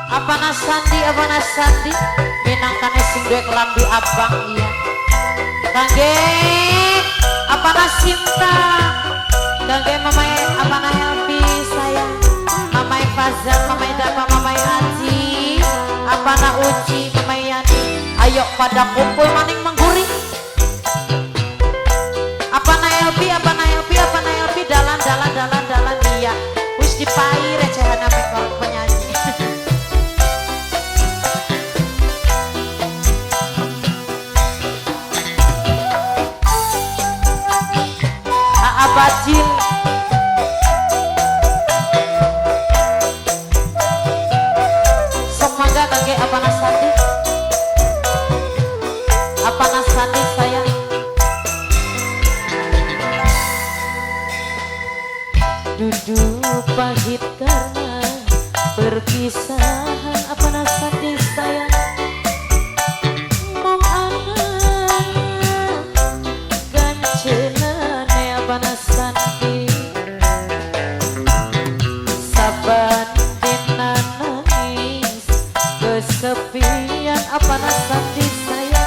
Apa nasandi minangkane sing duwe kelambi abang iya kangge apa nasinta kangge mamai apa na Helpi saya mamai Fazal mamai Dapa mamai Haji apa na Uci mamai Yani ayo pada kumpul maning mengguri apa na Helpi dalan iya wis dipai recehan ame penyanyi Bacil semoga kangge apa nasandi saya duduk pahit karena perpisahan apa nasandi saya mong anak gancenane apa nasandi saban dina nangis kesepian apa nasandi saya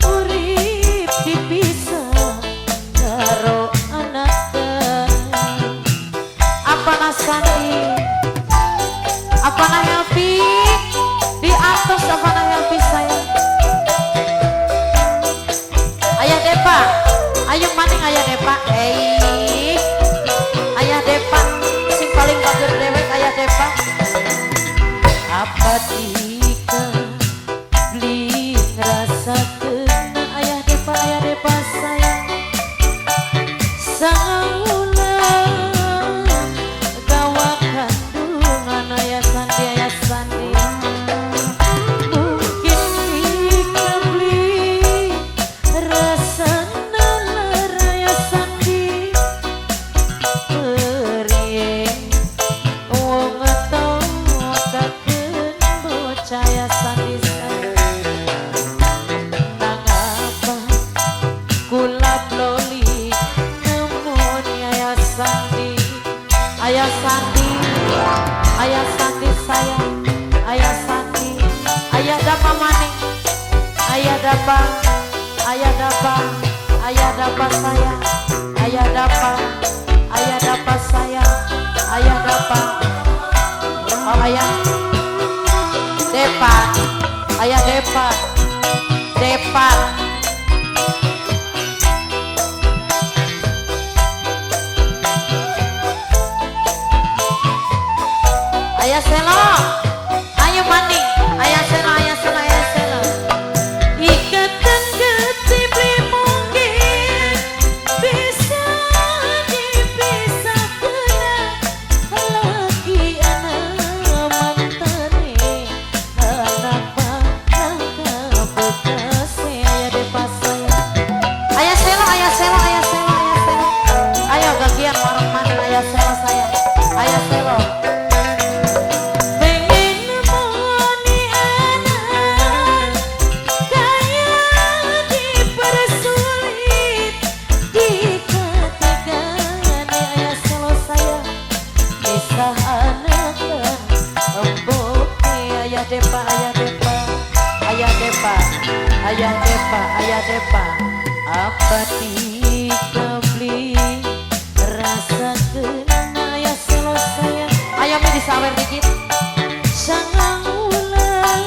urip dipisah karo anak apa nasandi apa na Helpi di atas apa na Helpi saya ayah Depa ayo maning ayah Depa ayah Depa sing paling bager dewek ayah Depa apa tika beli ngerasa kena ayah Depa saya saulah gawa kandungan ayah Sandi mungkin tika beli rasa nalar ayah Sandi periye wong tau kaken bocah ayah Sandi nang apa kula loli nemun ayah Sandi saya ayah Dapa maning ayah Dapa saya ayah Dapa saya ayah Dapa oh ayah Depa ayah Selo ayo maning ayah Selo ikatan ketibli mungkin bisa dipisahkan lagi anak mantane anak panah bekas ayah Depa saya ayah Selo ayo gagian orang maning ayah Selo saya ayah Selo ayah Depa apa tika beli rasa kena ayah Selo saya ayah mi disawer dikit sangang ulang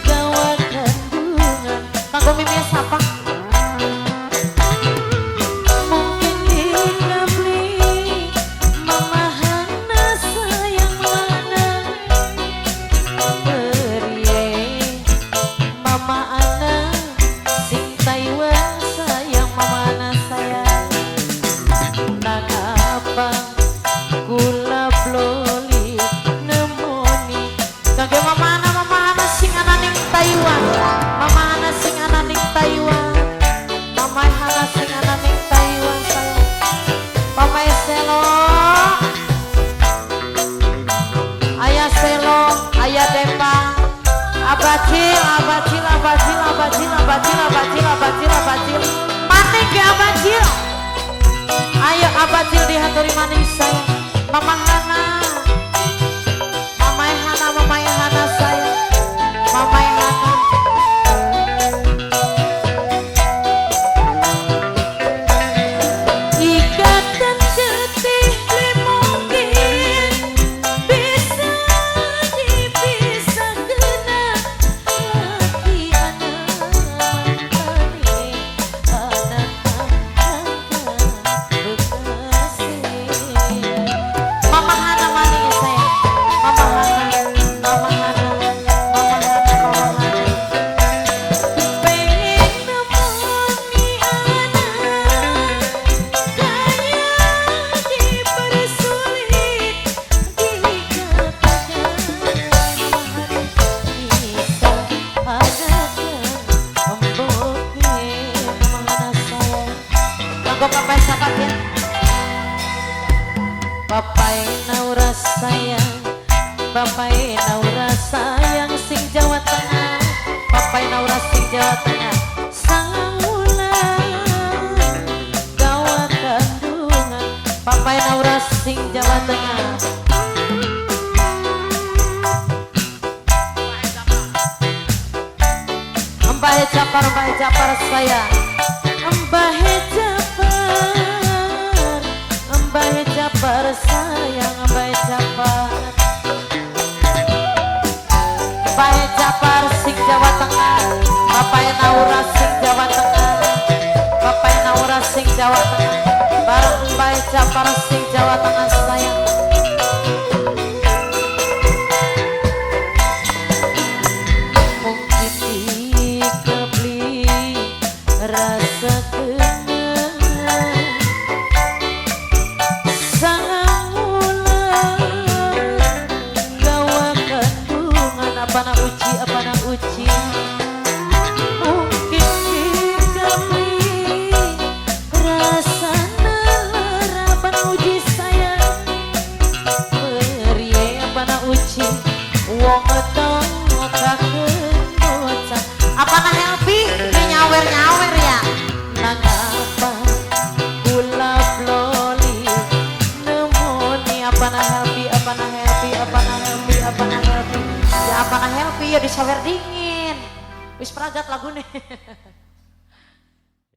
gawa kandungan kanggo mimi sapa mungkin tika beli mamahana sayang mana mama ana sing Taiwan sayang mama ana sayang nang apa kula bloli nemoni kangge mama ana sing ana ning Taiwan mama ana sing ana ning Taiwan mama ana sing ana ning Taiwan sayang mama Selo ayah Selo ayah Depa abacil maning ke abacil ayo abacil dihaturi maning saya mama Hana Naura sing Jawa Tengah sangulan gawat kandungan Papai Naura sing Jawa Tengah Mbah Japar sayang Mbah Japar sayang Mbah Japar sing Jawa Tengah Papai Naura sing Jawa Tengah Papai Naura sing Jawa Tengah bareng Mbah Japar sing Jawa Tengah sayang mungkin dikebeli rasa kenal sangulan gawa kandungan apa nak uci mungkin dikebeli rasa nara apa nak uji sayang berie apa nak uci wong etong kakek apa nak happy nyawer ya nangapa gula bloli nemoni apa nak happy ya apa nak happy ya disawer dingin wis peragat lagu nih